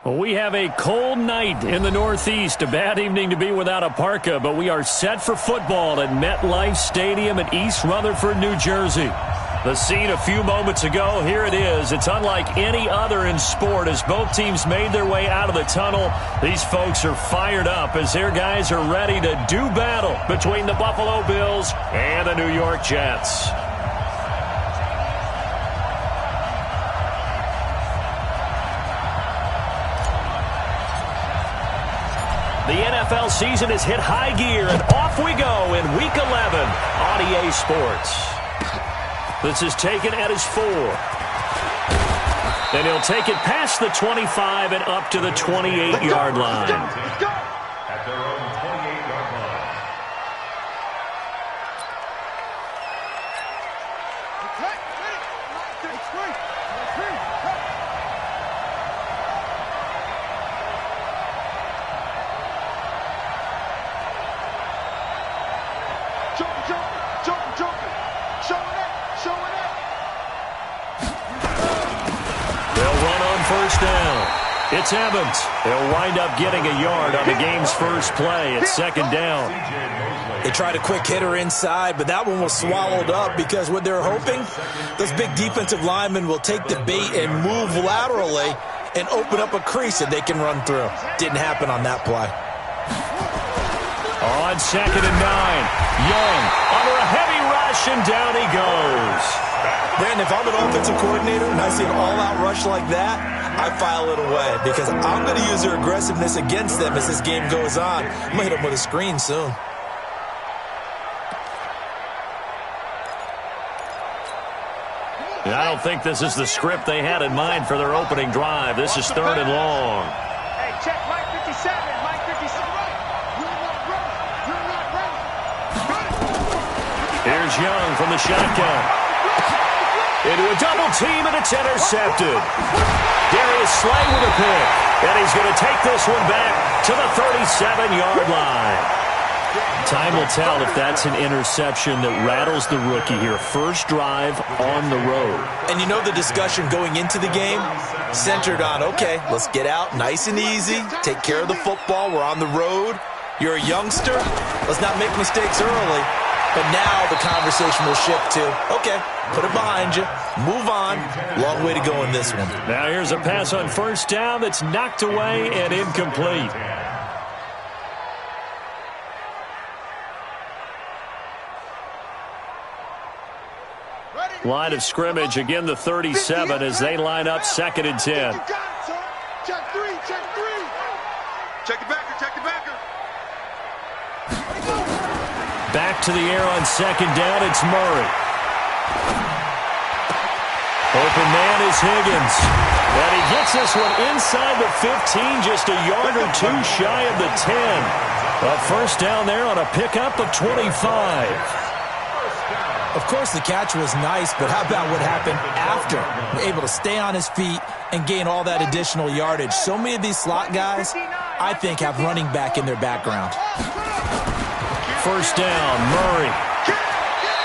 Well, we have a cold night in the Northeast. A bad evening to be without a parka, but we are set for football at MetLife Stadium in East Rutherford, New Jersey. The scene a few moments ago, here it is. It's unlike any other in sport as both teams made their way out of the tunnel. These folks are fired up as their guys are ready to do battle between the Buffalo Bills and the New York Jets. The NFL season has hit high gear, and off we go in Week 11 on EA Sports. This is taken at his 4. And he'll take it past the 25 and up to the 28-yard line. Let's go. At their own 28-yard line. First down. It's Evans. They'll wind up getting a yard on the game's first play. It's second down. They tried a quick hitter inside, but that one was swallowed up because what they're hoping, those big defensive linemen will take the bait and move laterally and open up a crease that they can run through. Didn't happen on that play. On second and 9, Young under a heavy rush, and down he goes. Brandon, if I'm an offensive coordinator and I see an all-out rush like that, I file it away because I'm going to use their aggressiveness against them as this game goes on. I'm going to hit them with a screen soon. I don't think this is the script they had in mind for their opening drive. This is third and long. Hey, check Mike 57. Mike 57. Here's Young from the shotgun. Into a double team, and it's intercepted. Darius Slay with a pick. And he's going to take this one back to the 37-yard line. Time will tell if that's an interception that rattles the rookie here. First drive on the road. And you know the discussion going into the game centered on, okay, let's get out nice and easy, take care of the football, we're on the road. You're a youngster, let's not make mistakes early. But now the conversation will shift to, okay, put it behind you, move on. Long way to go in this one. Now here's a pass on first down that's knocked away and incomplete. Line of scrimmage, again the 37 as they line up second and 10. Check 3, check 3. Check the backer, check the backer. Back to the air on second down, it's Murray. Open man is Higgins. And he gets this one inside the 15, just a yard or two shy of the 10. A first down there on a pickup of 25. Of course, the catch was nice, but how about what happened after? Able to stay on his feet and gain all that additional yardage. So many of these slot guys, I think, have running back in their background. First down, Murray.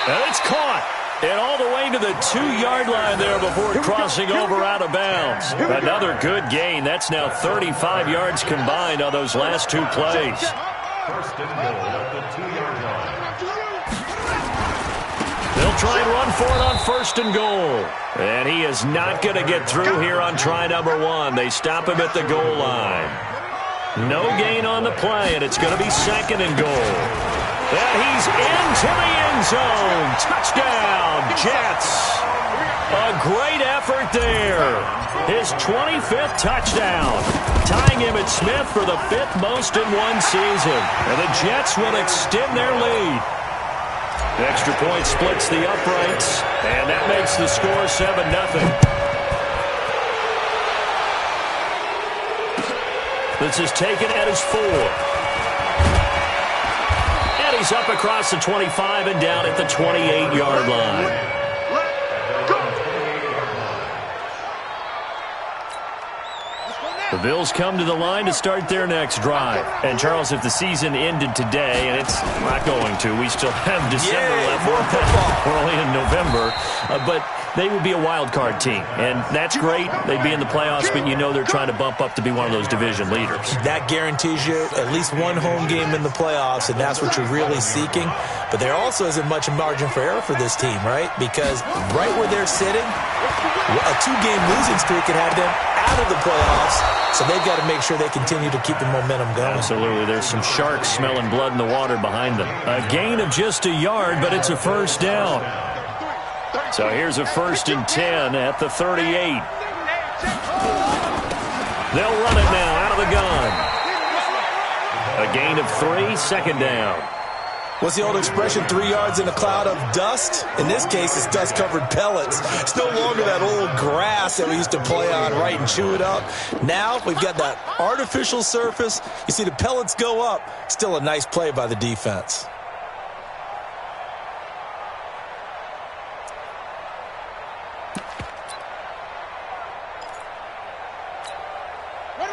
And it's caught. And all the way to the 2-yard line there before crossing over out of bounds. Another good gain. That's now 35 yards combined on those last two plays. First and goal at the 2-yard line. They'll try and run for it on first and goal. And he is not going to get through here on try number 1. They stop him at the goal line. No gain on the play, and it's going to be second and goal. And he's into the end zone. Touchdown, Jets. A great effort there. His 25th touchdown. Tying him at Smith for the 5th most in one season. And the Jets will extend their lead. The extra point splits the uprights, and that makes the score 7-0. This is taken at his 4. And he's up across the 25 and down at the 28-yard line. The Bills come to the line to start their next drive. And, Charles, if the season ended today, and it's not going to, we still have December left. We're only in November. But they would be a wild card team. And that's great. They'd be in the playoffs, but you know they're trying to bump up to be one of those division leaders. That guarantees you at least one home game in the playoffs, and that's what you're really seeking. But there also isn't much margin for error for this team, right? Because right where they're sitting, a 2-game losing streak could have them out of the playoffs, so they've got to make sure they continue to keep the momentum going. Absolutely. There's some sharks smelling blood in the water behind them. A gain of just a yard, but it's a first down. So here's a 1st and 10 at the 38. They'll run it now out of the gun. A gain of 3, 2nd down. What's the old expression, 3 yards in a cloud of dust? In this case, it's dust-covered pellets. It's no longer that old grass that we used to play on, right, and chew it up. Now we've got that artificial surface. You see the pellets go up. Still a nice play by the defense.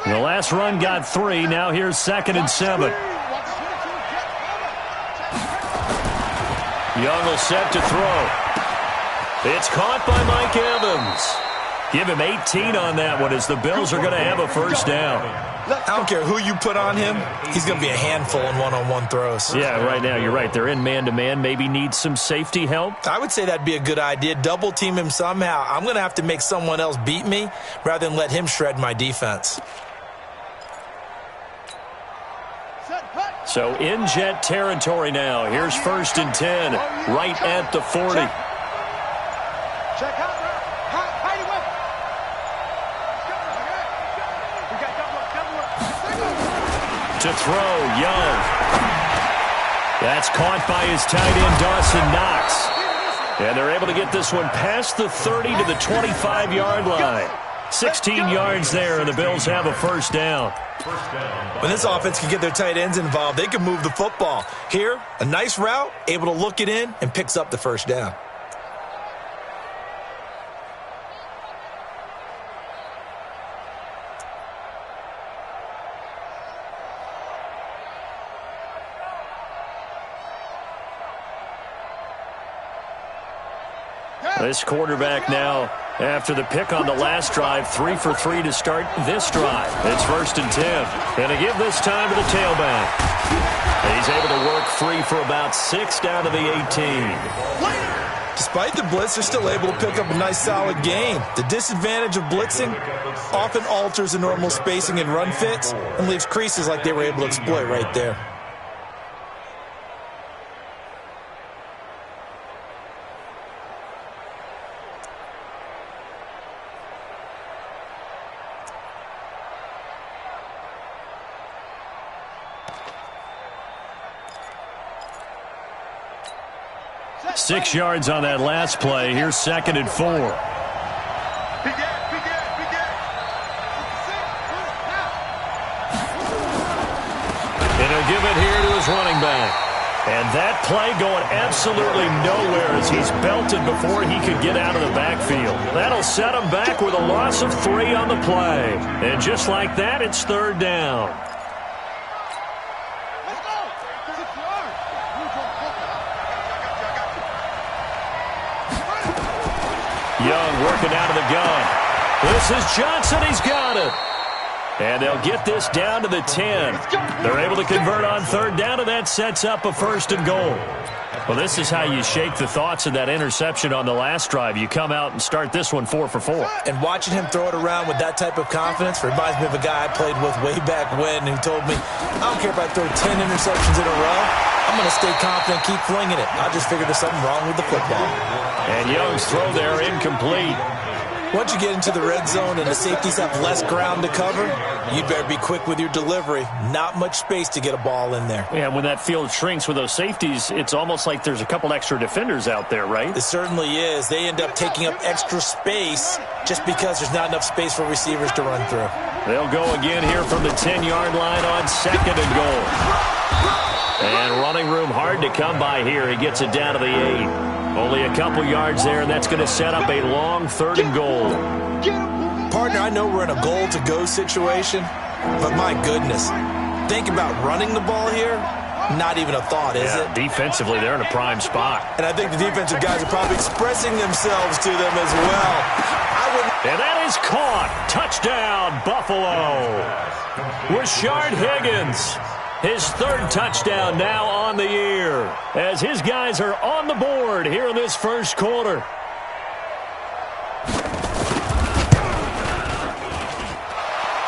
The last run got 3. Now here's 2nd and 7. Young will set to throw. It's caught by Mike Evans. Give him 18 on that one as the Bills are going to have a first down. I don't care who you put on him. He's going to be a handful in one-on-one throws. Yeah, right now you're right. They're in man-to-man. Maybe need some safety help. I would say that'd be a good idea. Double team him somehow. I'm going to have to make someone else beat me rather than let him shred my defense. So in Jet territory now. Here's 1st and 10, right at the 40. To throw, Young. That's caught by his tight end, Dawson Knox. And they're able to get this one past the 30 to the 25-yard line. 16 yards there, and the Bills have a first down. When this offense can get their tight ends involved, they can move the football. Here, a nice route, able to look it in, and picks up the first down. This quarterback now, after the pick on the last drive, 3 for 3 to start this drive. It's 1st and 10. And to give this time to the tailback. He's able to work free for about 6 down to the 18. Despite the blitz, they're still able to pick up a nice solid gain. The disadvantage of blitzing often alters the normal spacing and run fits and leaves creases like they were able to exploit right there. Six yards on that last play. Here's 2nd and 4. And he'll give it here to his running back. And that play going absolutely nowhere as he's belted before he could get out of the backfield. That'll set him back with a loss of 3 on the play. And just like that, it's 3rd down. Young working out of the gun. This is Johnson. He's got it. And they'll get this down to the 10. They're able to convert on 3rd down, and that sets up a 1st and goal. Well, this is how you shake the thoughts of that interception on the last drive. You come out and start this one 4 for 4. And watching him throw it around with that type of confidence reminds me of a guy I played with way back when who told me, I don't care if I throw 10 interceptions in a row. I'm going to stay confident, keep flinging it. I just figured there's something wrong with the football. And Young's throw there incomplete. Once you get into the red zone and the safeties have less ground to cover, you'd better be quick with your delivery. Not much space to get a ball in there. Yeah, when that field shrinks with those safeties, it's almost like there's a couple extra defenders out there, right? It certainly is. They end up taking up extra space just because there's not enough space for receivers to run through. They'll go again here from the 10-yard line on 2nd and goal. And running room hard to come by here. He gets it down to the 8. Only a couple yards there, and that's going to set up a long 3rd and goal. Partner, I know we're in a goal-to-go situation, but my goodness, think about running the ball here. Not even a thought, is it? Defensively, they're in a prime spot. And I think the defensive guys are probably expressing themselves to them as well. And that is caught. Touchdown, Buffalo. Rashard Higgins, his third touchdown now on the year, as his guys are on the board here in this first quarter.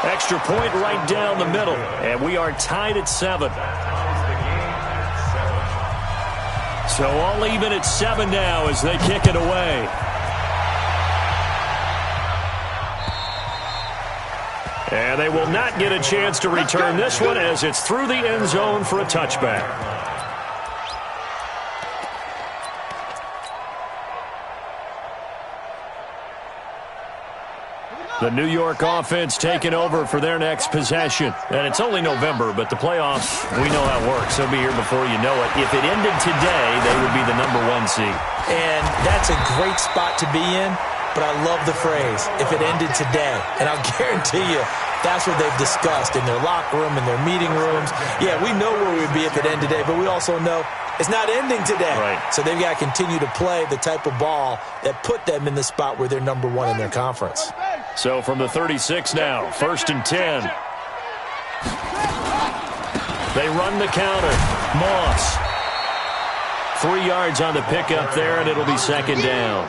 Extra point right down the middle, and we are tied at 7. So all even at 7 now as they kick it away. And they will not get a chance to return this one as it's through the end zone for a touchback. The New York offense taking over for their next possession. And it's only November, but the playoffs, we know how it works. They'll be here before you know it. If it ended today, they would be the #1 seed. And that's a great spot to be in, but I love the phrase, if it ended today. And I'll guarantee you, that's what they've discussed in their locker room, in their meeting rooms. Yeah, we know where we'd be if it ended today, but we also know it's not ending today. Right. So they've got to continue to play the type of ball that put them in the spot where they're #1 in their conference. So from the 36 now, 1st and 10. They run the counter. Moss. 3 yards on the pickup there, and it'll be 2nd down.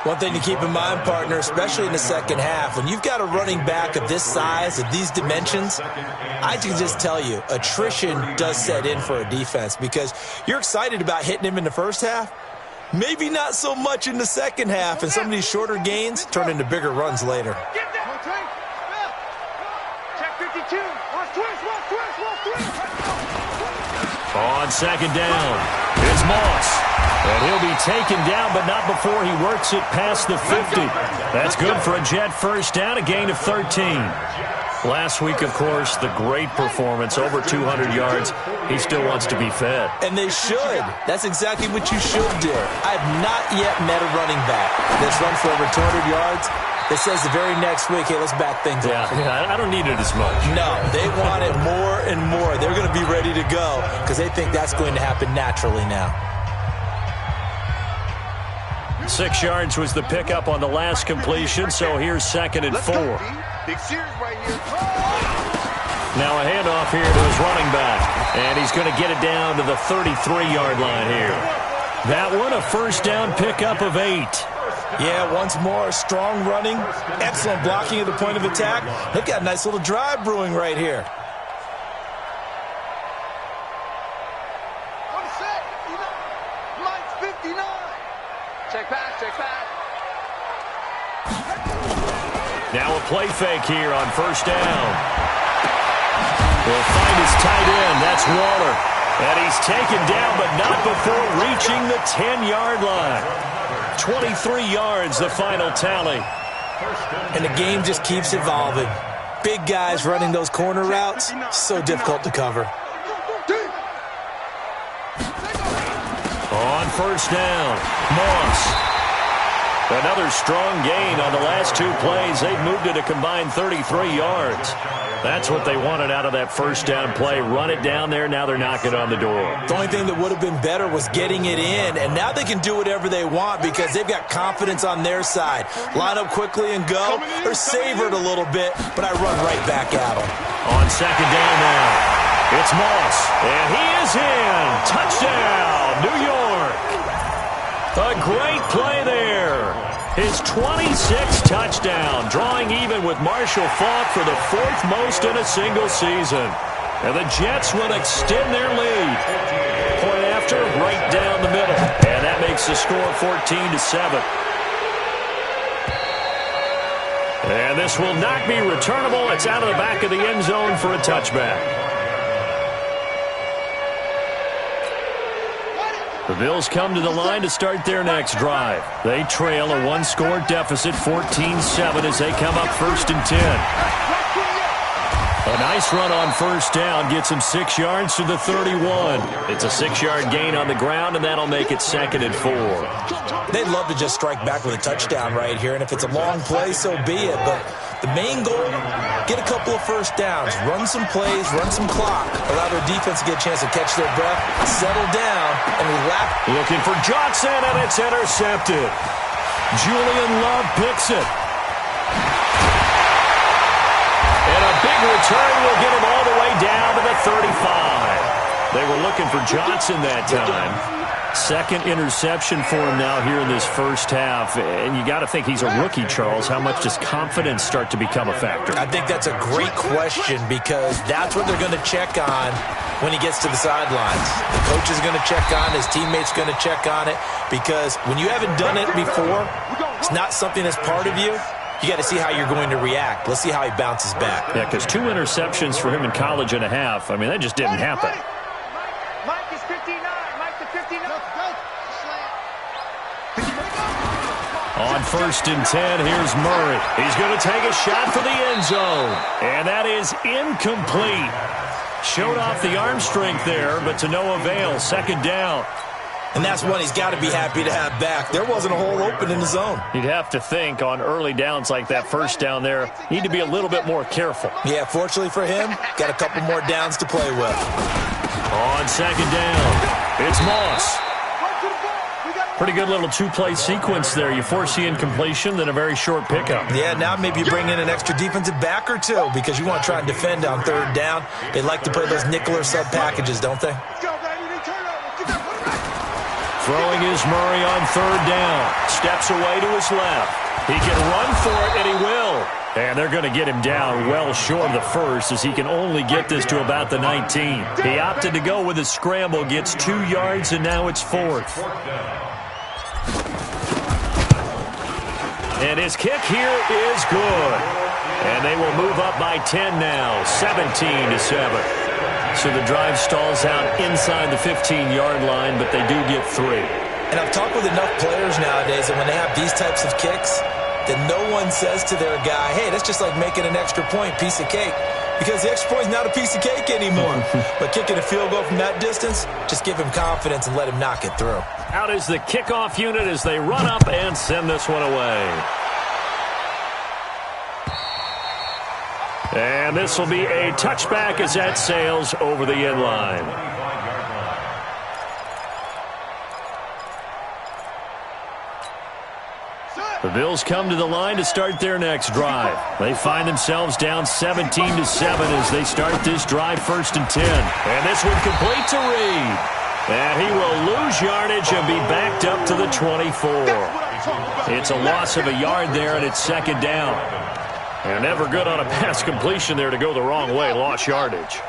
One thing to keep in mind, partner, especially in the second half, when you've got a running back of this size, of these dimensions, I can just tell you, attrition does set in for a defense because you're excited about hitting him in the first half. Maybe not so much in the second half, and some of these shorter gains turn into bigger runs later. Check 52. On 2nd down, it's Moss. And he'll be taken down, but not before he works it past the 50. That's good for a Jet first down, a gain of 13. Last week, of course, the great performance, over 200 yards. He still wants to be fed. And they should. That's exactly what you should do. I've not yet met a running back that's run for over 200 yards that says the very next week, hey, let's back things up. Yeah, I don't need it as much. No, they want it more and more. They're going to be ready to go because they think that's going to happen naturally now. 6 yards was the pickup on the last completion, so here's 2nd and 4. Big series right here. Now a handoff here to his running back, and he's going to get it down to the 33-yard line here. That one, a first down pickup of 8. Yeah, once more, strong running, excellent blocking at the point of attack. They've got a nice little drive brewing right here. Check back. Now a play fake here on first down. He'll find his tight end. That's Waller. And he's taken down, but not before reaching the 10-yard line. 23 yards, the final tally. And the game just keeps evolving. Big guys running those corner routes, so difficult to cover. On first down, Moss. Another strong gain on the last 2 plays. They've moved it a combined 33 yards. That's what they wanted out of that first down play. Run it down there. Now they're knocking on the door. The only thing that would have been better was getting it in, and now they can do whatever they want because they've got confidence on their side. Line up quickly and go, or savor it a little bit, but I run right back at them. On 2nd down now, it's Moss, and he is in. Touchdown, New York. A great play there. His 26th touchdown, drawing even with Marshall Faulk for the 4th most in a single season. And the Jets will extend their lead. Point after, right down the middle. And that makes the score 14-7. And this will not be returnable. It's out of the back of the end zone for a touchback. The Bills come to the line to start their next drive. They trail a 1-score deficit, 14-7, as they come up 1st and 10. A nice run on first down gets him 6 yards to the 31. It's a 6-yard gain on the ground, and that'll make it 2nd and 4. They'd love to just strike back with a touchdown right here, and if it's a long play, so be it. But The main goal, get a couple of first downs, run some plays, run some clock, allow their defense to get a chance to catch their breath, settle down, and relax. Looking for Johnson, and it's intercepted. Julian Love picks it. And a big return will get him all the way down to the 35. They were looking for Johnson that time. Second interception for him now here in this first half. And you got to think he's a rookie, Charles. How much does confidence start to become a factor? I think that's a great question because that's what they're going to check on when he gets to the sidelines. The coach is going to check on, his teammates going to check on it, because when you haven't done it before, it's not something that's part of you. You got to see how you're going to react. Let's see how he bounces back. Yeah, because 2 interceptions for him in college and a half. I mean, that just didn't happen. Mike is 59. Mike to 59. On 1st and 10, here's Murray. He's going to take a shot for the end zone. And that is incomplete. Showed off the arm strength there, but to no avail. 2nd down. And that's one he's got to be happy to have back. There wasn't a hole open in the zone. You'd have to think on early downs like that first down there, need to be a little bit more careful. Yeah, fortunately for him, got a couple more downs to play with. On 2nd down, it's Moss. Pretty good little 2-play sequence there. You force the incompletion, then a very short pickup. Yeah, now maybe you bring in an extra defensive back or two because you want to try and defend on 3rd down. They like to play those nickel or sub packages, don't they? Throwing is Murray on 3rd down. Steps away to his left. He can run for it, and he will. And they're going to get him down well short of the first as he can only get this to about the 19. He opted to go with a scramble, gets 2 yards, and now it's 4th. And his kick here is good. And they will move up by 10 now, 17-7. So the drive stalls out inside the 15-yard line, but they do get 3. And I've talked with enough players nowadays that when they have these types of kicks, that no one says to their guy, hey, that's just like making an extra point, piece of cake. Because the extra point is not a piece of cake anymore. But kicking a field goal from that distance, just give him confidence and let him knock it through. Out is the kickoff unit as they run up and send this one away. And this will be a touchback as that sails over the end line. The Bills come to the line to start their next drive. They find themselves down 17-7 as they start this drive 1st and 10. And this one complete to Reed. And he will lose yardage and be backed up to the 24. It's a loss of a yard there, and it's 2nd down. And never good on a pass completion there to go the wrong way. Lost yardage.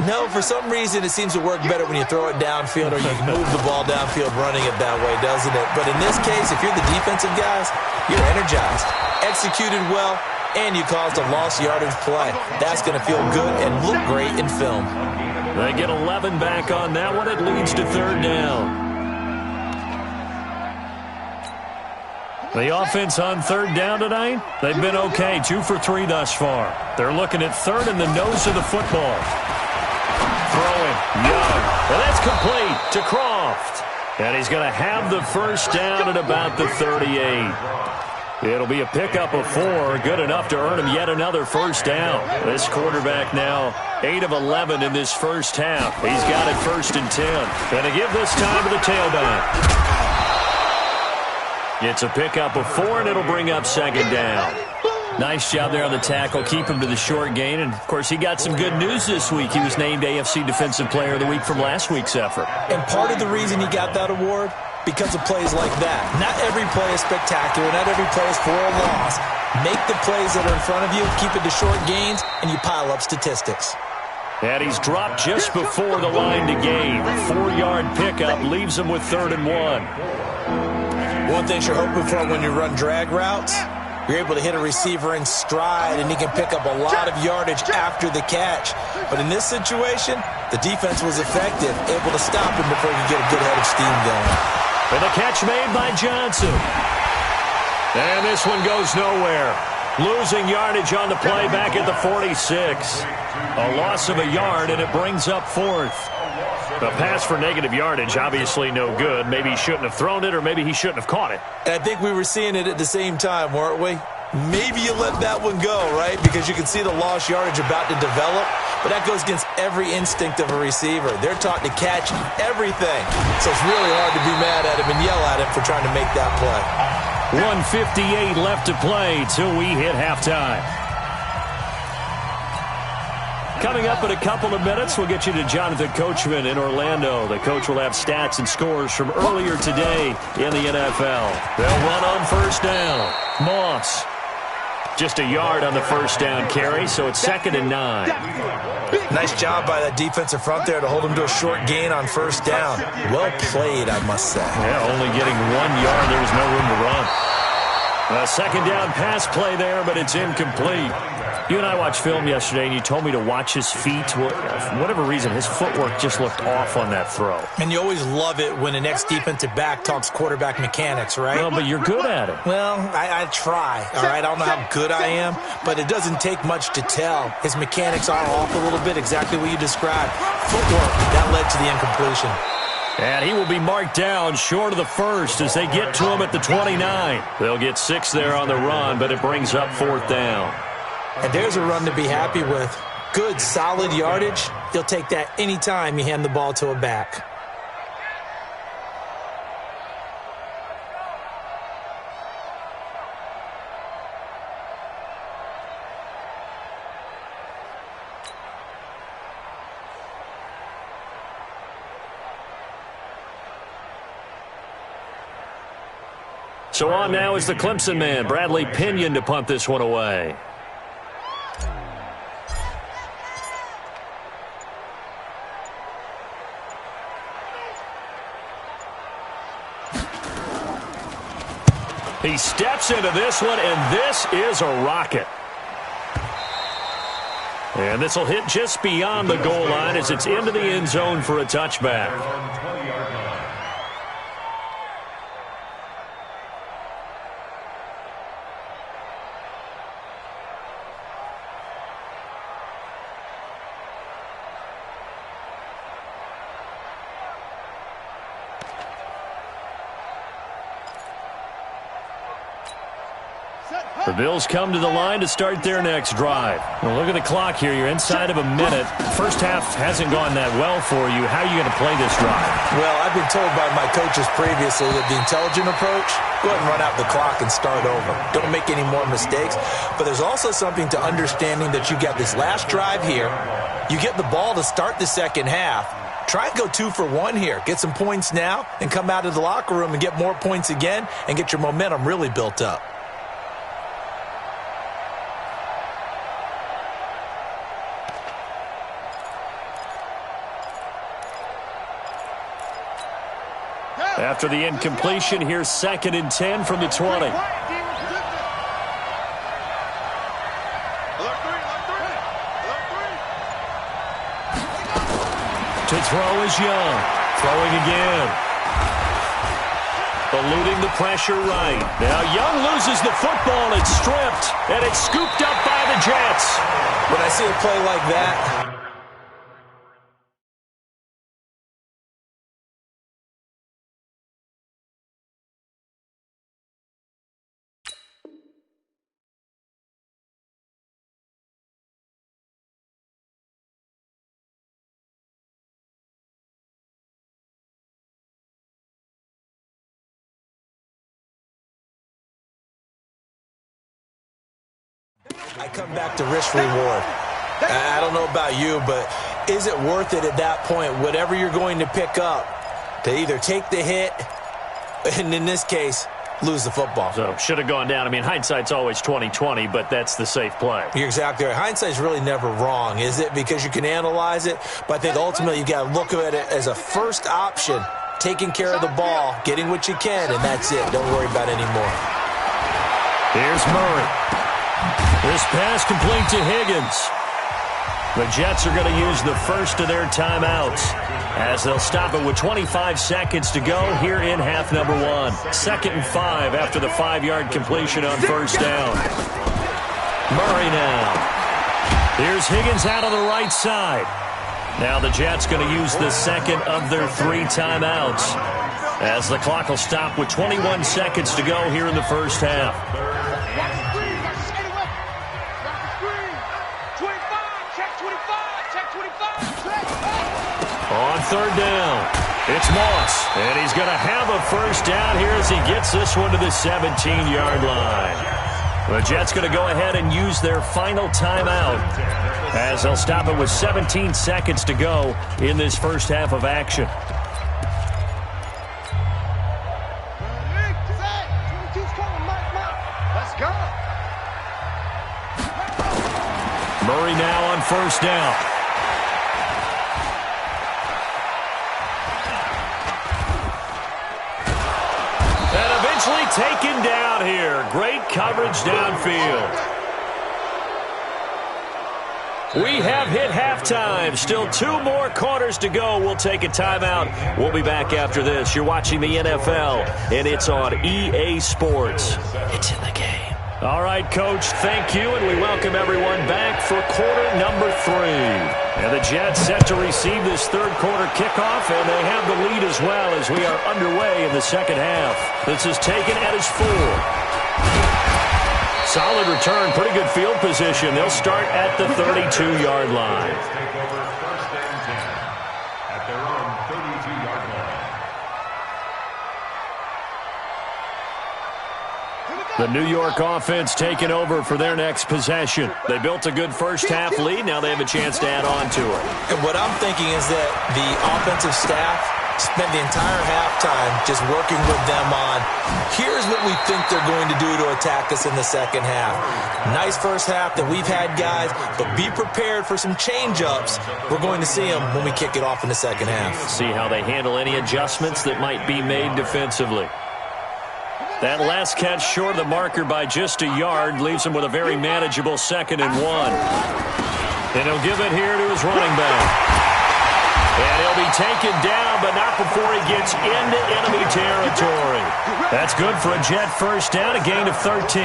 No, for some reason it seems to work better when you throw it downfield or you can move the ball downfield running it that way, doesn't it? But in this case, if you're the defensive guys, you're energized, executed well, and you caused a lost yardage play. That's going to feel good and look great in film. They get 11 back on that one. It leads to 3rd down. The offense on 3rd down tonight, they've been okay. 2 for 3 thus far. They're looking at 3rd in the nose of the football. Throwing, Young. And that's complete to Croft. And he's going to have the 1st down at about the 38. It'll be a pickup of 4, good enough to earn him yet another 1st down. This quarterback now 8 of 11 in this first half. He's got it 1st and 10. Going to give this time to the tailback. It's a pickup of 4, and it'll bring up 2nd down. Nice job there on the tackle. Keep him to the short gain. And, of course, he got some good news this week. He was named AFC Defensive Player of the Week from last week's effort. And part of the reason he got that award, because of plays like that. Not every play is spectacular. Not every play is for a loss. Make the plays that are in front of you, keep it to short gains, and you pile up statistics. And he's dropped just before the line to gain. 4-yard pickup leaves him with 3rd and 1. One thing you're hoping for when you run drag routes, you're able to hit a receiver in stride, and he can pick up a lot of yardage after the catch. But in this situation, the defense was effective, able to stop him before he could get a good head of steam going. And the catch made by Johnson. And this one goes nowhere. Losing yardage on the play back at the 46. A loss of a yard, and it brings up 4th. The pass for negative yardage, obviously no good. Maybe he shouldn't have thrown it, or maybe he shouldn't have caught it. And I think we were seeing it at the same time, weren't we? maybe you let that one go, right? Because you can see the lost yardage about to develop, but that goes against every instinct of a receiver. They're taught to catch everything. So it's really hard to be mad at him and yell at him for trying to make that play. 1:58 left to play till we hit halftime. Coming up in a couple of minutes, we'll get you to Jonathan Coachman in Orlando. The coach will have stats and scores from earlier today in the NFL. They'll run on first down. Moss. Just a yard on the first down carry, so it's 2nd and 9. Nice job by that defensive front there to hold him to a short gain on first down. Well played, I must say. Yeah, only getting 1 yard. There was no room to run. A 2nd down pass play there, but it's incomplete. You and I watched film yesterday, and you told me to watch his feet. For whatever reason, his footwork just looked off on that throw. And you always love it when the next defensive back talks quarterback mechanics, right? Well, but you're good at it. Well, I try, all right? I don't know how good I am, but it doesn't take much to tell. His mechanics are off a little bit, exactly what you described. Footwork, that led to the incompletion. And he will be marked down short of the first as they get to him at the 29. They'll get 6 there on the run, but it brings up 4th down. And there's a run to be happy with. Good, solid yardage. You'll take that anytime you hand the ball to a back. So on now is the Clemson man, Bradley Pinion, to punt this one away. He steps into this one, and this is a rocket. And this will hit just beyond the goal line as it's into the end zone for a touchback. The Bills come to the line to start their next drive. Well, look at the clock here. You're inside of a minute. First half hasn't gone that well for you. How are you going to play this drive? Well, I've been told by my coaches previously that the intelligent approach, go ahead and run out the clock and start over. Don't make any more mistakes. But there's also something to understanding that you got this last drive here. You get the ball to start the second half. Try and go 2 for 1 here. Get some points now and come out of the locker room and get more points again and get your momentum really built up. After the incompletion, here's 2nd and 10 from the 20. To throw is Young. Throwing again. Eluding the pressure right. Now Young loses the football. It's stripped, and it's scooped up by the Jets. When I see a play like that, I come back to risk-reward. I don't know about you, but is it worth it at that point, whatever you're going to pick up, to either take the hit and, in this case, lose the football? So, should have gone down. I mean, hindsight's always 20/20, but that's the safe play. You're exactly right. Hindsight's really never wrong, is it? Because you can analyze it, but I think ultimately you got to look at it as a first option, taking care of the ball, getting what you can, and that's it. Don't worry about it anymore. Here's Murray. This pass complete to Higgins. The Jets are going to use the first of their timeouts as they'll stop it with 25 seconds to go here in half number 1. 2nd and 5 after the 5-yard completion on first down. Murray now. Here's Higgins out on the right side. Now the Jets going to use the second of their 3 timeouts as the clock will stop with 21 seconds to go here in the first half. third down. It's Moss, and he's going to have a first down here as he gets this one to the 17-yard line. The Jets going to go ahead and use their final timeout as they'll stop it with 17 seconds to go in this first half of action. Murray now on first down. And eventually taken down here. Great coverage downfield. We have hit halftime. Still 2 more quarters to go. We'll take a timeout. We'll be back after this. You're watching the NFL, and it's on EA Sports. It's in the game. All right, Coach, thank you, and we welcome everyone back for quarter number 3. And the Jets set to receive this third quarter kickoff, and they have the lead as well as we are underway in the second half. This is taken at his 4. Solid return, pretty good field position. They'll start at the 32-yard line. At their own 32-yard line. The New York offense taking over for their next possession. They built a good first-half lead. Now they have a chance to add on to it. And what I'm thinking is that the offensive staff spent the entire halftime just working with them on, here's what we think they're going to do to attack us in the second half. Nice first half that we've had, guys, but be prepared for some change-ups. We're going to see them when we kick it off in the second half. See how they handle any adjustments that might be made defensively. That last catch short of the marker by just a yard leaves him with a very manageable 2nd and 1. And he'll give it here to his running back. And he'll be taken down, but not before he gets into enemy territory. That's good for a Jet first down, a gain of 13.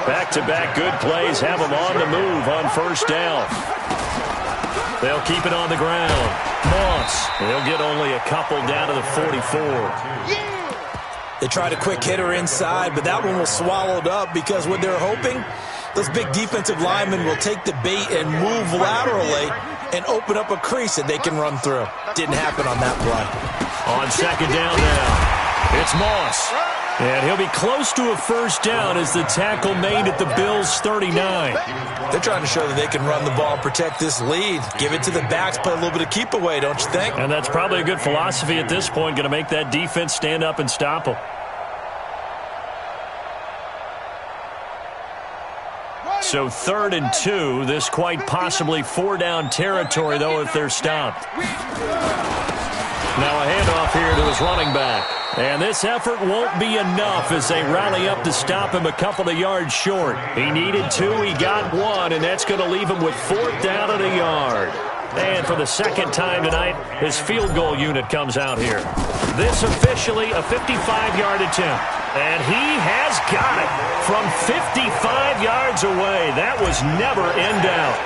Back-to-back good plays have him on the move on first down. They'll keep it on the ground. Moss, he'll get only a couple down to the 44. They tried a quick hitter inside, but that one was swallowed up because what they're hoping, those big defensive linemen will take the bait and move laterally and open up a crease that they can run through. Didn't happen on that play. On second down now, it's Moss. And he'll be close to a first down as the tackle made at the Bills' 39. They're trying to show that they can run the ball and protect this lead. Give it to the backs, play a little bit of keep away, don't you think? And that's probably a good philosophy at this point, going to make that defense stand up and stop them. So 3rd and 2, this quite possibly 4-down territory, though, if they're stopped. Now a handoff here to his running back. And this effort won't be enough as they rally up to stop him a couple of yards short. He needed 2, he got 1, and that's going to leave him with 4th down and a yard. And for the second time tonight, his field goal unit comes out here. This officially a 55-yard attempt. And he has got it from 55 yards away. That was never in doubt.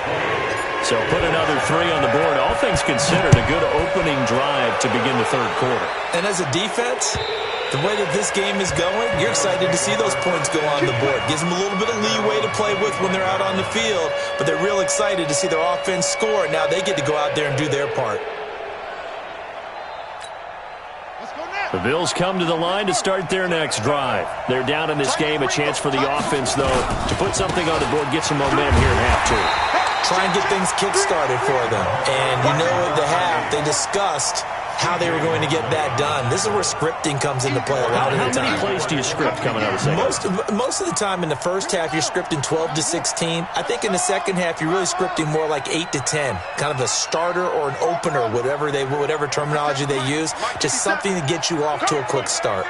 So put another 3 on the board. All things considered, a good opening drive to begin the third quarter. And as a defense, the way that this game is going, you're excited to see those points go on the board. Gives them a little bit of leeway to play with when they're out on the field, but they're real excited to see their offense score. Now they get to go out there and do their part. The Bills come to the line to start their next drive. They're down in this game. A chance for the offense, though, to put something on the board, get some momentum here in half 2. Try and get things kick-started for them. And you know at the half, they discussed how they were going to get that done. This is where scripting comes into play a lot of the time. How many plays do you script coming out of the second? Most of the time in the first half, you're scripting 12 to 16. I think in the second half, you're really scripting more like 8 to 10. Kind of a starter or an opener, whatever terminology they use. Just something to get you off to a quick start.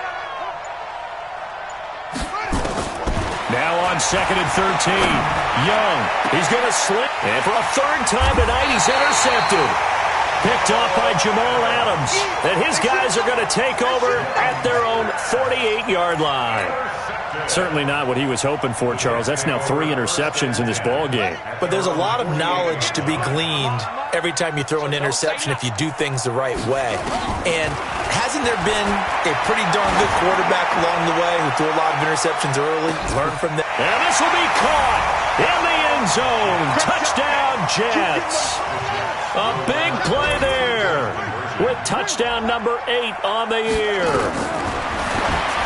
Now on 2nd and 13. Young, he's going to slip. And for a 3rd time tonight, he's intercepted. Picked off by Jamal Adams. And his guys are going to take over at their own 48-yard line. Certainly not what he was hoping for, Charles. That's now 3 interceptions in this ball game. But there's a lot of knowledge to be gleaned every time you throw an interception if you do things the right way. And hasn't there been a pretty darn good quarterback along the way who threw a lot of interceptions early? Learn from that. And this will be caught in the end zone. Touchdown, Jets. A big play there. with touchdown number 8 on the year.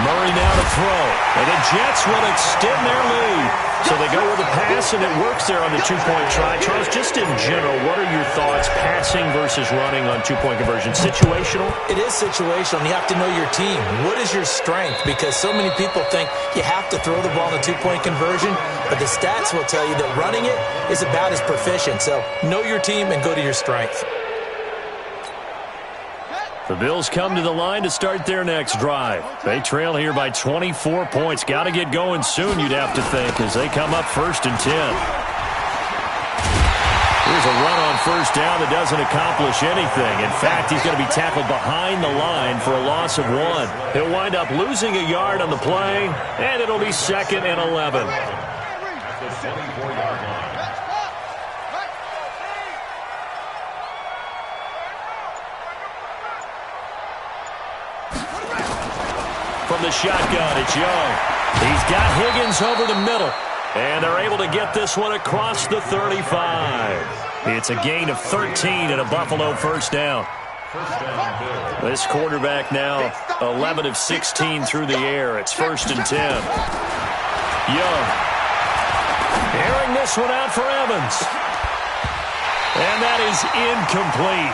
Murray now to throw, and the Jets will extend their lead. So they go with a pass, and it works there on the two-point try. Charles, just in general, what are your thoughts passing versus running on two-point conversion? Situational? It is situational, and you have to know your team. What is your strength? Because so many people think you have to throw the ball in a two-point conversion, but the stats will tell you that running it is about as proficient. So know your team and go to your strength. The Bills come to the line to start their next drive. They trail here by 24 points. Got to get going soon, you'd have to think, as they come up 1st and 10. Here's a run on 1st down that doesn't accomplish anything. In fact, he's going to be tackled behind the line for a loss of 1. He'll wind up losing a yard on the play, and it'll be 2nd and 11. At the 24-yard line. From the shotgun, it's Young. He's got Higgins over the middle. And they're able to get this one across the 35. It's a gain of 13 and a Buffalo 1st down. This quarterback now 11 of 16 through the air. It's 1st and 10. Young. Airing this one out for Evans. And that is incomplete.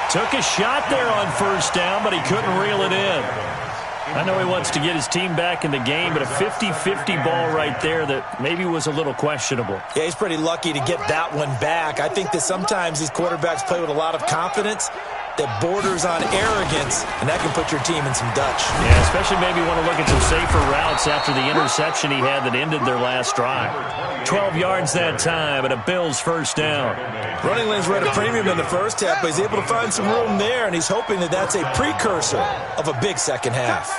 Took a shot there on 1st down, but he couldn't reel it in. I know he wants to get his team back in the game, but a 50-50 ball right there that maybe was a little questionable. Yeah, he's pretty lucky to get that one back. I think that sometimes these quarterbacks play with a lot of confidence that borders on arrogance, and that can put your team in some Dutch. Yeah, especially maybe want to look at some safer routes after the interception he had that ended their last drive. 12 yards that time, and a Bills 1st down. Running lanes were at a premium in the first half, but he's able to find some room there, and he's hoping that that's a precursor of a big second half.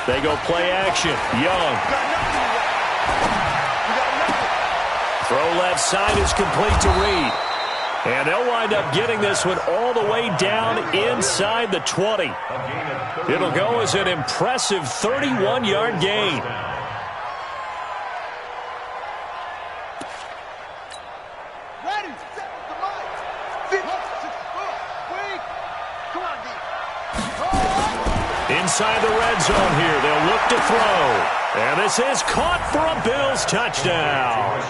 They go play action. Young. Throw left side is complete to Reed. And they'll wind up getting this one all the way down inside the 20. It'll go as an impressive 31-yard gain. Inside the red zone here, they'll look to throw. And this is caught for a Bills touchdown.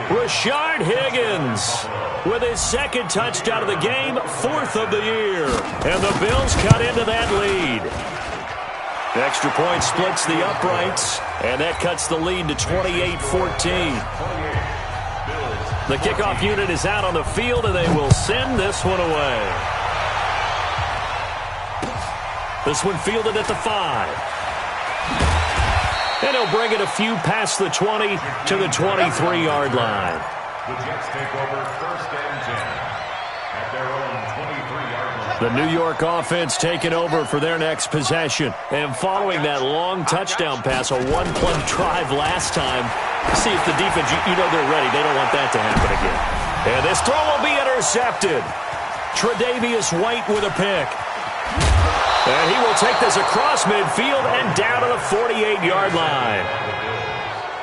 Rashard Higgins with his 2nd touchdown of the game, 4th of the year. And the Bills cut into that lead. Extra point splits the uprights, and that cuts the lead to 28-14. The kickoff unit is out on the field, and they will send this one away. This one fielded at the 5. And he'll bring it a few past the 20 to the 23-yard line. The Jets take over 1st and 10 at their own 23-yard line. The New York offense taking over for their next possession. And following that long touchdown pass, a one-play drive last time, see if the defense, you know they're ready. They don't want that to happen again. And this throw will be intercepted. Tre'Davious White with a pick. And he will take this across midfield and down to the 48-yard line.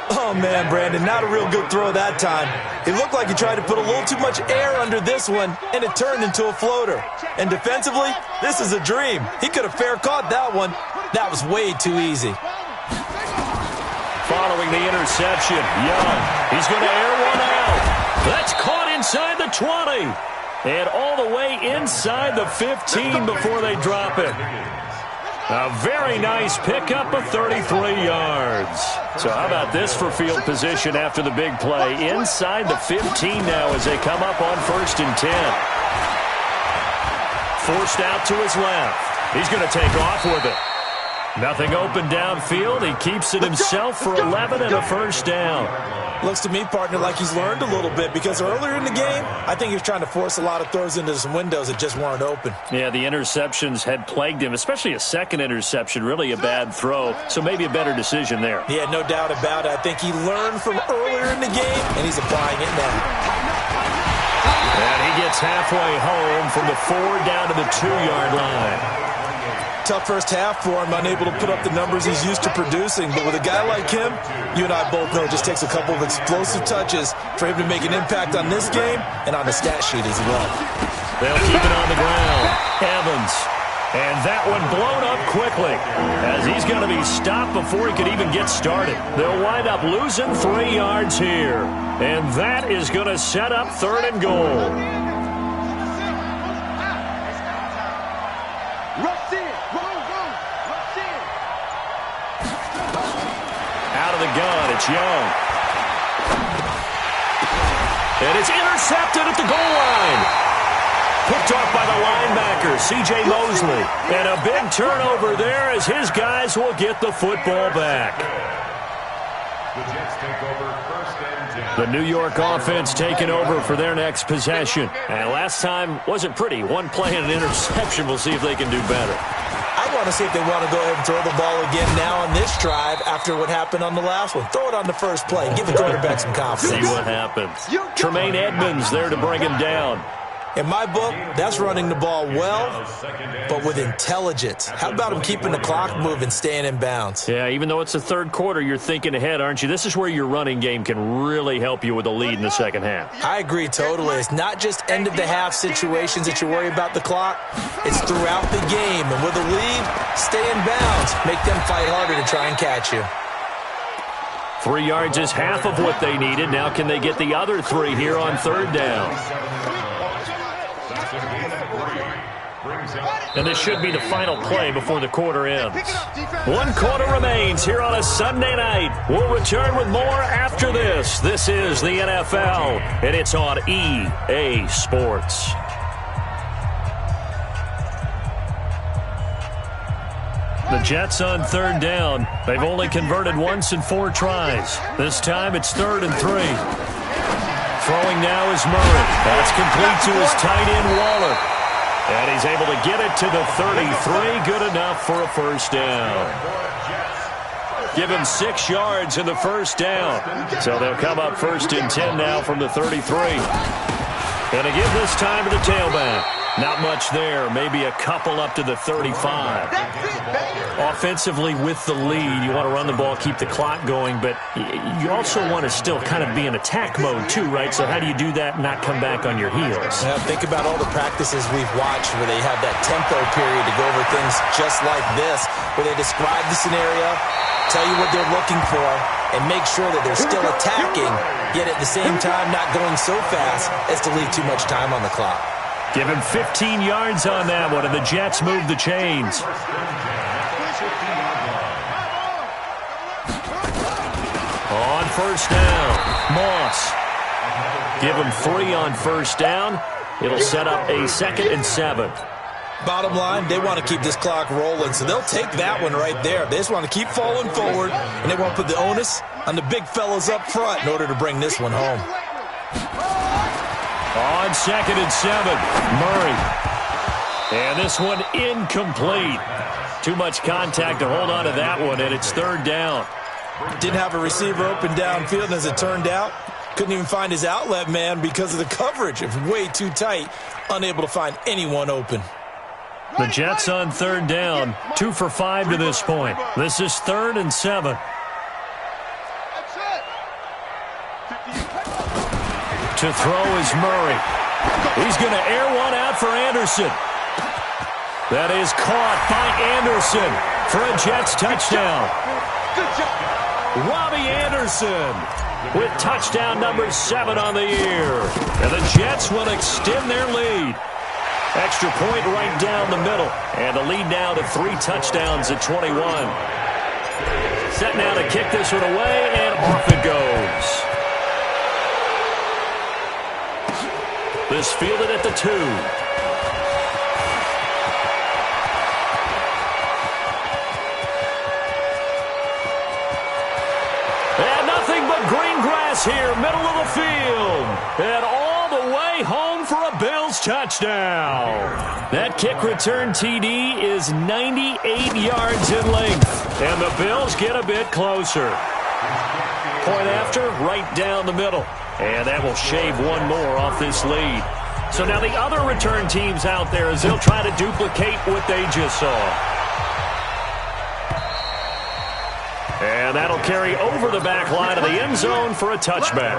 Oh, man, Brandon, not a real good throw that time. It looked like he tried to put a little too much air under this one, and it turned into a floater. And defensively, this is a dream. He could have fair caught that one. That was way too easy. Following the interception, Young. He's going to air one out. That's caught inside the 20. And all the way inside the 15 before they drop it. A very nice pickup of 33 yards. So how about this for field position after the big play? Inside the 15 now as they come up on 1st and 10. Forced out to his left. He's going to take off with it. Nothing open downfield. He keeps it himself for 11 and a 1st down. Looks to me, partner, like he's learned a little bit because earlier in the game, I think he was trying to force a lot of throws into some windows that just weren't open. Yeah, the interceptions had plagued him, especially a second interception, really a bad throw, so maybe a better decision there. Yeah, no doubt about it. I think he learned from earlier in the game, and he's applying it now. And he gets halfway home from the 4 down to the 2-yard line. tough first half for him, unable to put up the numbers he's used to producing. But with a guy like him, you and I both know it just takes a couple of explosive touches for him to make an impact on this game and on the stat sheet as well. They'll keep it on the ground. Evans. And that one blown up quickly as he's going to be stopped before he could even get started. They'll wind up losing 3 yards here. And that is going to set up 3rd and goal. Out of the gun, it's Young. And it's intercepted at the goal line. Picked off by the linebacker, C.J. Mosley. And a big turnover there as his guys will get the football back. The Jets take over 1st and 10. The New York offense taking over for their next possession. And last time wasn't pretty. One play and an interception. We'll see if they can do better. I want to see if they want to go ahead and throw the ball again now on this drive after what happened on the last one. Throw it on the first play and give the quarterback some confidence. See what happens. Tremaine Edmonds there to bring him down. In my book, that's running the ball well, but with intelligence. How about him keeping the clock moving, staying in bounds? Yeah, even though it's the 3rd quarter, you're thinking ahead, aren't you? This is where your running game can really help you with a lead in the 2nd half. I agree totally. It's not just end-of-the-half situations that you worry about the clock. It's throughout the game. And with a lead, stay in bounds. Make them fight harder to try and catch you. 3 yards is half of what they needed. Now can they get the other 3 here on 3rd down? And this should be the final play before the quarter ends. 1 quarter remains here on a Sunday night. We'll return with more after this. This is the NFL, and it's on EA Sports. The Jets on 3rd down. They've only converted once in 4 tries. This time it's 3rd and 3. Throwing now is Murray. That's complete to his tight end, Waller. And he's able to get it to the 33. Good enough for a 1st down. Give him 6 yards in the 1st down. So they'll come up 1st and 10 now from the 33. And to give this time to the tailback. Not much there. Maybe a couple up to the 35. Offensively with the lead, you want to run the ball, keep the clock going, but you also want to still kind of be in attack mode too, right? So how do you do that and not come back on your heels? Yeah, think about all the practices we've watched where they have that tempo period to go over things just like this, where they describe the scenario, tell you what they're looking for, and make sure that they're still attacking, yet at the same time not going so fast as to leave too much time on the clock. Give him 15 yards on that one, and the Jets move the chains. On 1st down, Moss. Give him 3 on 1st down. It'll set up a 2nd and 7. Bottom line, they want to keep this clock rolling, so they'll take that one right there. They just want to keep falling forward, and they want to put the onus on the big fellas up front in order to bring this one home. On 2nd and 7, Murray. And this one incomplete. Too much contact to hold on to that one, and it's 3rd down. Didn't have a receiver open downfield, and as it turned out, couldn't even find his outlet man because of the coverage. It was way too tight, unable to find anyone open. The Jets on 3rd down, 2 for 5 to this point. This is 3rd and 7. To throw is Murray. He's going to air one out for Anderson. That is caught by Anderson for a Jets touchdown. Robbie Anderson with touchdown number 7 on the year. And the Jets will extend their lead. Extra point right down the middle. And the lead now to 3 touchdowns at 21. Set now to kick this one away, and off it goes. This fielded at the 2. And nothing but green grass here, middle of the field. And all the way home for a Bills touchdown. That kick return TD is 98 yards in length. And the Bills get a bit closer. Point after, right down the middle. And that will shave one more off this lead. So now the other return teams out there as they'll try to duplicate what they just saw. that'll carry over the back line of the end zone for a touchback.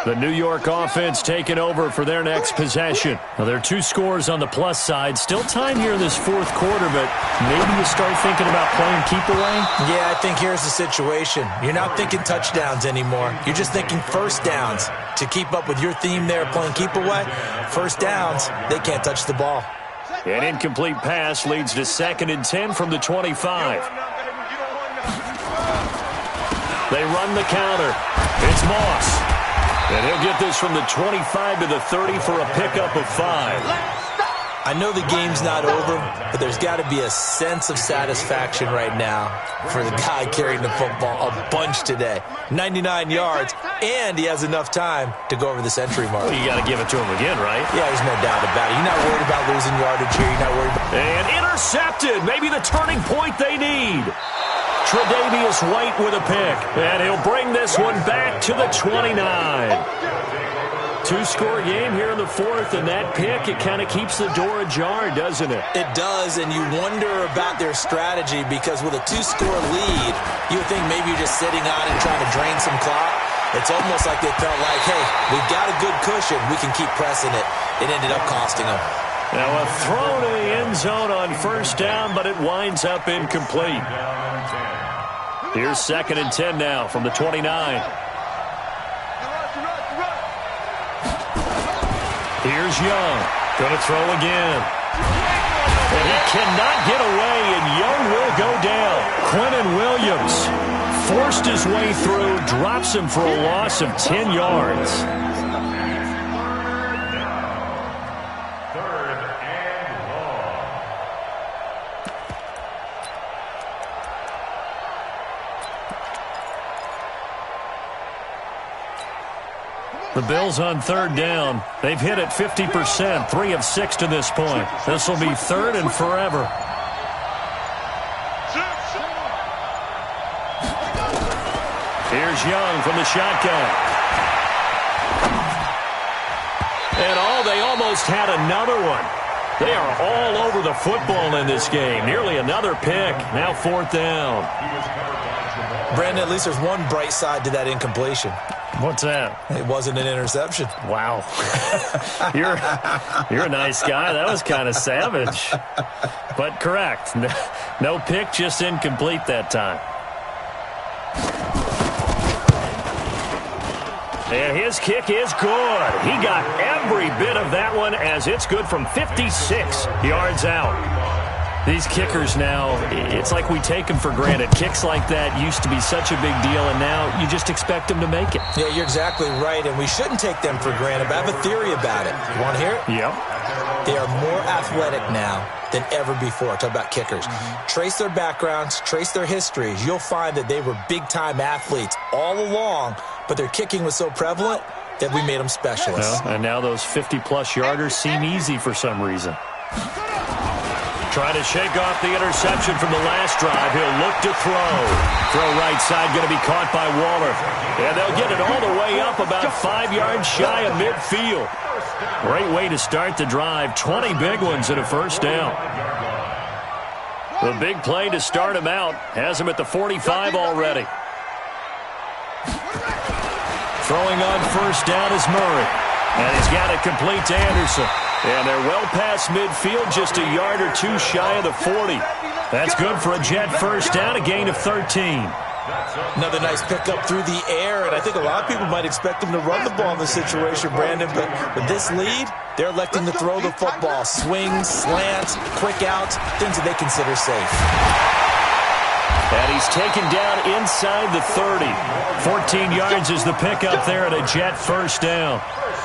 The New York offense taking over for their next possession. Now, there are 2 scores on the plus side. Still time here in this fourth quarter, but maybe you start thinking about playing keep away? Yeah, I think here's the situation. You're not thinking touchdowns anymore. You're just thinking first downs. To keep up with your theme there, playing keep away, first downs, they can't touch the ball. An incomplete pass leads to 2nd and 10 from the 25. They run the counter. It's Moss. And he'll get this from the 25 to the 30 for a pickup of 5. I know the game's not over, but there's got to be a sense of satisfaction right now for the guy carrying the football a bunch today. 99 yards, and he has enough time to go over the century mark. Well, you got to give it to him again, right? Yeah, there's no doubt about it. You're not worried about losing yardage here. You're not worried about... And intercepted. Maybe the turning point they need. Tre'Davious White with a pick. And he'll bring this one back to the 29. 2-score game here in the fourth, and that pick, it kind of keeps the door ajar, doesn't it? It does, and you wonder about their strategy because with a 2-score lead, you would think maybe you're just sitting on it and trying to drain some clock. It's almost like they felt like, hey, we've got a good cushion. We can keep pressing it. It ended up costing them. Now a throw to the end zone on first down, but it winds up incomplete. Here's 2nd and 10 now from the 29. Here's Young. Going to throw again. And he cannot get away, and Young will go down. Quentin Williams forced his way through, drops him for a loss of 10 yards. Third and long. The Bills on 3rd down. They've hit it 50%, 3 of 6 to this point. This will be 3rd and forever. Here's Young from the shotgun. And they almost had another one. They are all over the football in this game. Nearly another pick. Now 4th down. Brandon, at least there's one bright side to that incompletion. What's that? It wasn't an interception. Wow. You're a nice guy. That was kind of savage. But correct. No pick, just incomplete that time. And his kick is good. He got every bit of that one as it's good from 56 yards out. These kickers now, it's like we take them for granted. Kicks like that used to be such a big deal, and now you just expect them to make it. Yeah, you're exactly right, and we shouldn't take them for granted, but I have a theory about it. You want to hear it? Yep. They are more athletic now than ever before. Talk about kickers. Trace their backgrounds, trace their histories. You'll find that they were big-time athletes all along, but their kicking was so prevalent that we made them specialists. Well, and now those 50-plus yarders seem easy for some reason. Trying to shake off the interception from the last drive. He'll look to throw. Throw right side, going to be caught by Waller. And they'll get it all the way up about 5 yards shy of midfield. Great way to start the drive. 20 big ones and a first down. The big play to start him out has him at the 45 already. Throwing on first down is Murray. And he's got it complete to Anderson. And they're well past midfield, just a yard or two shy of the 40. That's good for a Jet first down, a gain of 13. Another nice pickup through the air, and I think a lot of people might expect them to run the ball in this situation, Brandon, but with this lead, they're electing to throw the football. Swings, slants, quick outs, things that they consider safe. And he's taken down inside the 30. 14 yards is the pickup there at a Jet first down.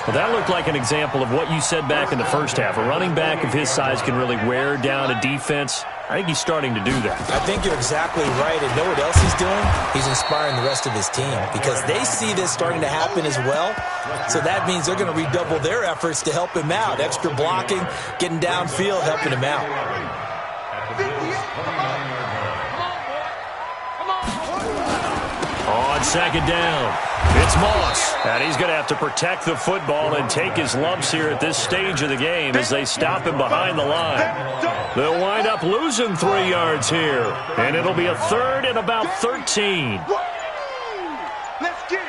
Well, that looked like an example of what you said back in the first half. A running back of his size can really wear down a defense. I think he's starting to do that. I think you're exactly right. And know what else he's doing? He's inspiring the rest of his team because they see this starting to happen as well. So that means they're going to redouble their efforts to help him out. Extra blocking, getting downfield, helping him out. On on second down. It's Moss, and he's going to have to protect the football and take his lumps here at this stage of the game as they stop him behind the line. They'll wind up losing 3 yards here, and it'll be a third and about 13. Let's get it.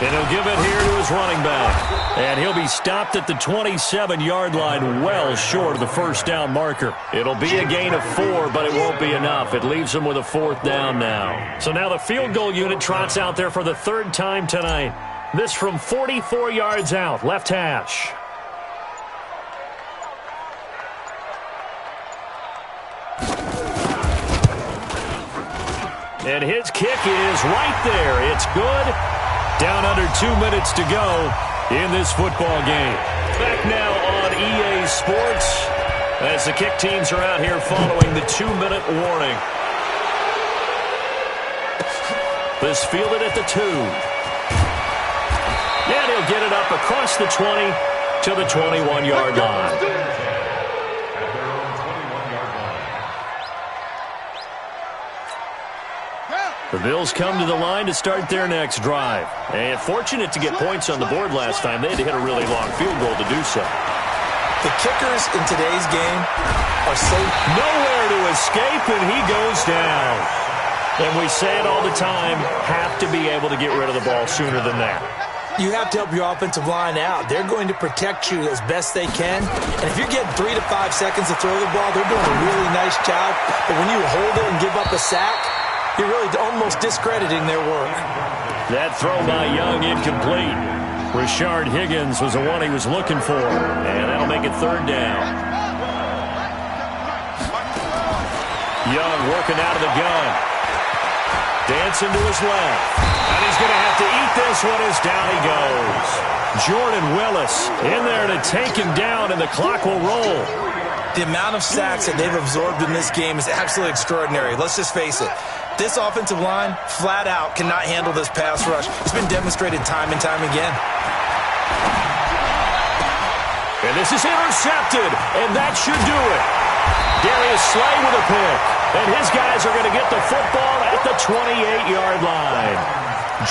And he'll give it here to his running back. And he'll be stopped at the 27-yard line, well short of the first down marker. It'll be a gain of 4, but it won't be enough. It leaves him with a 4th down now. So now the field goal unit trots out there for the 3rd time tonight. This from 44 yards out, left hash. And his kick is right there. It's good. Down under 2 minutes to go in this football game. Back now on EA Sports as the kick teams are out here following the 2-minute warning. This fielded at the 2. And he'll get it up across the 20 to the 21-yard line. The Bills come to the line to start their next drive. And fortunate to get points on the board last time. They had to hit a really long field goal to do so. The kickers in today's game are safe. Nowhere to escape, and he goes down. And we say it all the time, have to be able to get rid of the ball sooner than that. You have to help your offensive line out. They're going to protect you as best they can. And if you're getting 3 to 5 seconds to throw the ball, they're doing a really nice job. But when you hold it and give up a sack, you're really almost discrediting their work. That throw by Young incomplete. Rashard Higgins was the one he was looking for. And that'll make it 3rd down. Young working out of the gun. Dancing to his left. And he's going to have to eat this one as down he goes. Jordan Willis in there to take him down, and the clock will roll. The amount of sacks that they've absorbed in this game is absolutely extraordinary. Let's just face it. This offensive line, flat out, cannot handle this pass rush. It's been demonstrated time and time again. And this is intercepted, and that should do it. Darius Slay with a pick, and his guys are going to get the football at the 28-yard line.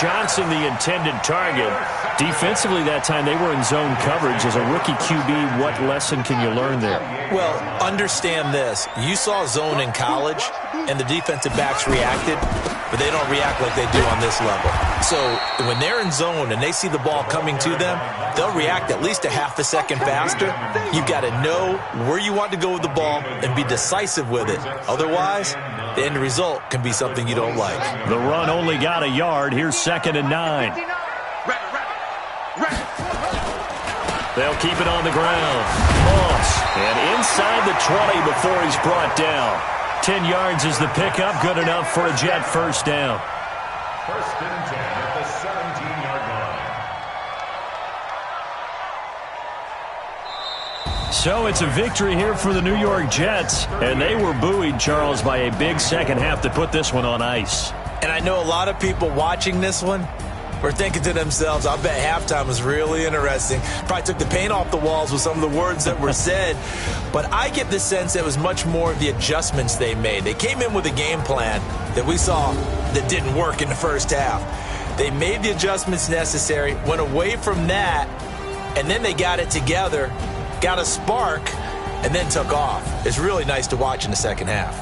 Johnson, the intended target. Defensively that time, they were in zone coverage. As a rookie QB, what lesson can you learn there? Well, understand this. You saw zone in college, and the defensive backs reacted, but they don't react like they do on this level. So when they're in zone and they see the ball coming to them, they'll react at least a half a second faster. You've got to know where you want to go with the ball and be decisive with it. Otherwise, the end result can be something you don't like. The run only got a yard. Here's 2nd and 9. They'll keep it on the ground. Moss, and inside the 20 before he's brought down. 10 yards is the pickup, good enough for a Jet 1st down. 1st and 10 at the 17-yard line. So it's a victory here for the New York Jets, and they were buoyed, Charles, by a big second half to put this one on ice. And I know a lot of people watching this one were thinking to themselves, I bet halftime was really interesting. Probably took the paint off the walls with some of the words that were said. But I get the sense it was much more of the adjustments they made. They came in with a game plan that we saw that didn't work in the first half. They made the adjustments necessary, went away from that, and then they got it together, got a spark, and then took off. It's really nice to watch in the second half.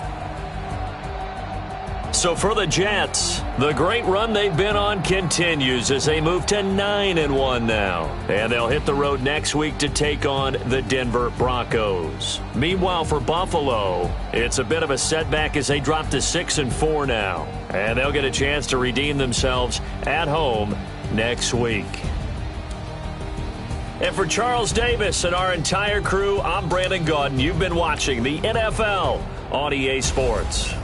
So for the Jets, the great run they've been on continues as they move to 9-1 now. And they'll hit the road next week to take on the Denver Broncos. Meanwhile, for Buffalo, it's a bit of a setback as they drop to 6-4 now. And they'll get a chance to redeem themselves at home next week. And for Charles Davis and our entire crew, I'm Brandon Gaudin. You've been watching the NFL on EA Sports.